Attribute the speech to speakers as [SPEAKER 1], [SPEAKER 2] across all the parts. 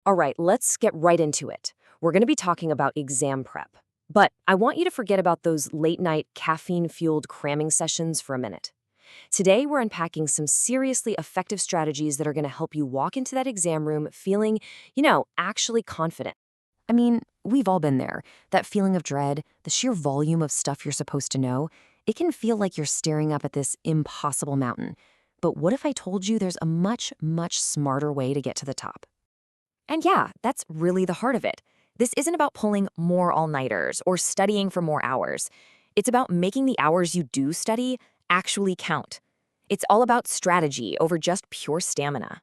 [SPEAKER 1] All right, let's get right into it. We're going to be talking about exam prep. But I want you to forget about those late-night caffeine-fueled cramming sessions for a minute. Today, we're unpacking some seriously effective strategies that are going to help you walk into that exam room feeling, actually confident. I mean, we've all been there. That feeling of dread, the sheer volume of stuff you're supposed to know, it can feel like you're staring up at this impossible mountain. But what if I told you there's a much, much smarter way to get to the top? And yeah, that's really the heart of it. This isn't about pulling more all-nighters or studying for more hours. It's about making the hours you do study actually count. It's all about strategy over just pure stamina.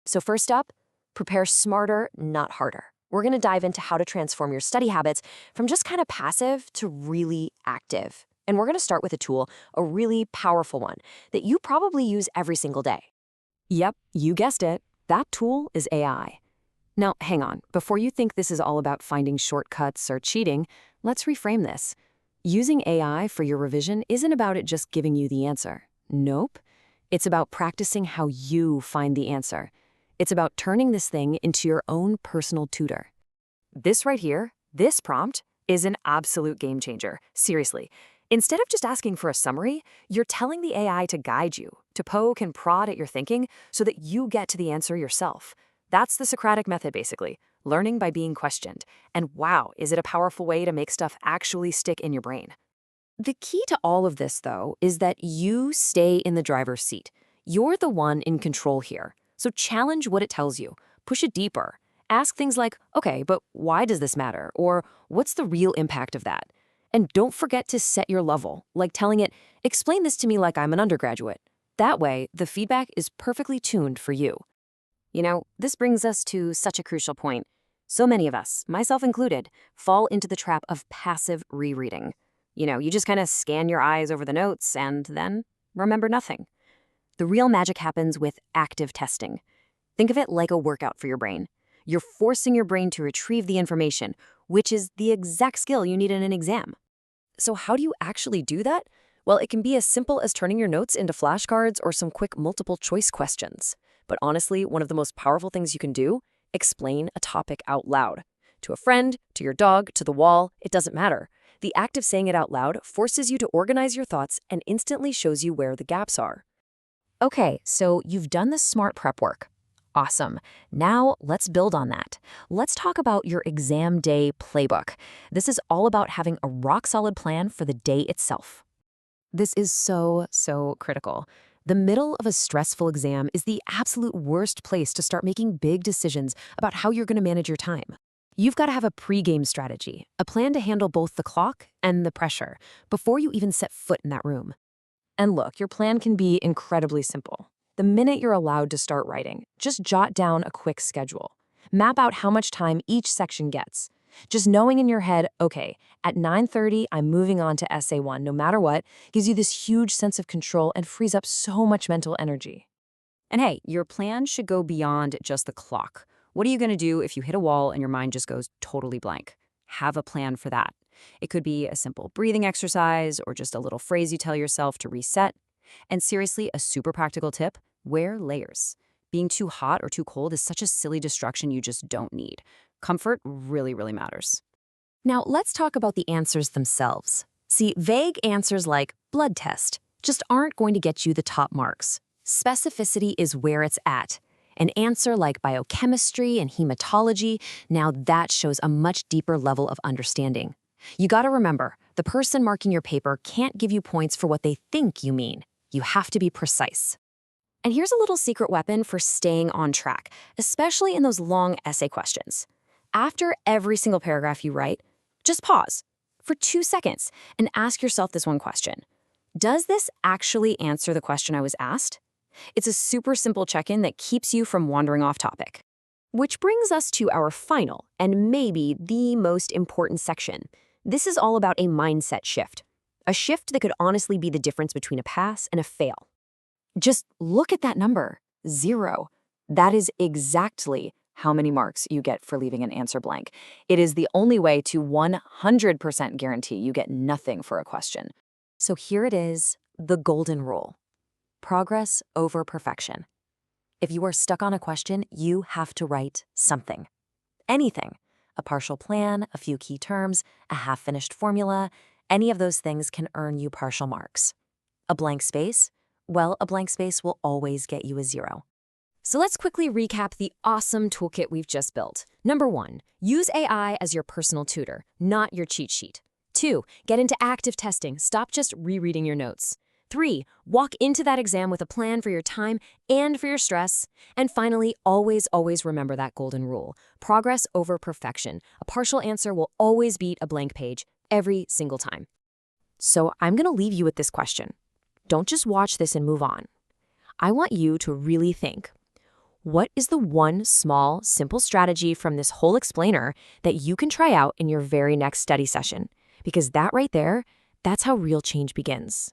[SPEAKER 1] So first up, prepare smarter, not harder. We're going to dive into how to transform your study habits from just kind of passive to really active. And we're going to start with a tool, a really powerful one, that you probably use every single day. Yep, you guessed it. That tool is AI. Now, hang on. Before you think this is all about finding shortcuts or cheating, let's reframe this. Using AI for your revision isn't about it just giving you the answer. Nope. It's about practicing how you find the answer. It's about turning this thing into your own personal tutor. This right here, this prompt, is an absolute game changer. Seriously. Instead of just asking for a summary, you're telling the AI to guide you, to poke and prod at your thinking so that you get to the answer yourself. That's the Socratic method, basically, learning by being questioned. And wow, is it a powerful way to make stuff actually stick in your brain. The key to all of this, though, is that you stay in the driver's seat. You're the one in control here. So challenge what it tells you. Push it deeper. Ask things like, okay, but why does this matter? Or what's the real impact of that? And don't forget to set your level, like telling it, explain this to me like I'm an undergraduate. That way, the feedback is perfectly tuned for you. This brings us to such a crucial point. So many of us, myself included, fall into the trap of passive rereading. You just kind of scan your eyes over the notes and then remember nothing. The real magic happens with active testing. Think of it like a workout for your brain. You're forcing your brain to retrieve the information, which is the exact skill you need in an exam. So how do you actually do that? Well, it can be as simple as turning your notes into flashcards or some quick multiple choice questions. But honestly, one of the most powerful things you can do, explain a topic out loud. To a friend, to your dog, to the wall, it doesn't matter. The act of saying it out loud forces you to organize your thoughts and instantly shows you where the gaps are. Okay, so you've done the smart prep work. Awesome. Now let's build on that. Let's talk about your exam day playbook. This is all about having a rock-solid plan for the day itself. This is so critical. The middle of a stressful exam is the absolute worst place to start making big decisions about how you're going to manage your time. You've got to have a pre-game strategy, a plan to handle both the clock and the pressure before you even set foot in that room. And look, your plan can be incredibly simple. The minute you're allowed to start writing, just jot down a quick schedule. Map out how much time each section gets. Just knowing in your head, okay, at 9:30, I'm moving on to Essay 1 no matter what, gives you this huge sense of control and frees up so much mental energy. And hey, your plan should go beyond just the clock. What are you going to do if you hit a wall and your mind just goes totally blank? Have a plan for that. It could be a simple breathing exercise or just a little phrase you tell yourself to reset. And seriously, a super practical tip, wear layers. Being too hot or too cold is such a silly distraction you just don't need. Comfort really matters. Now, let's talk about the answers themselves. See, vague answers like blood test just aren't going to get you the top marks. Specificity is where it's at. An answer like biochemistry and hematology, now that shows a much deeper level of understanding. You gotta remember, the person marking your paper can't give you points for what they think you mean. You have to be precise. And here's a little secret weapon for staying on track, especially in those long essay questions. After every single paragraph you write, just pause for 2 seconds and ask yourself this one question. Does this actually answer the question I was asked? It's a super simple check-in that keeps you from wandering off topic. Which brings us to our final and maybe the most important section. This is all about a mindset shift. A shift that could honestly be the difference between a pass and a fail. Just look at that number, 0. That is exactly how many marks you get for leaving an answer blank. It is the only way to 100% guarantee you get nothing for a question. So here it is, the golden rule. Progress over perfection. If you are stuck on a question, you have to write something. Anything. A partial plan, a few key terms, a half-finished formula, any of those things can earn you partial marks. A blank space? Well, a blank space will always get you a 0. So let's quickly recap the awesome toolkit we've just built. Number 1, use AI as your personal tutor, not your cheat sheet. 2, get into active testing. Stop just rereading your notes. 3, walk into that exam with a plan for your time and for your stress. And finally, always remember that golden rule. Progress over perfection. A partial answer will always beat a blank page every single time. So I'm going to leave you with this question. Don't just watch this and move on. I want you to really think. What is the one small, simple strategy from this whole explainer that you can try out in your very next study session? Because that right there, that's how real change begins.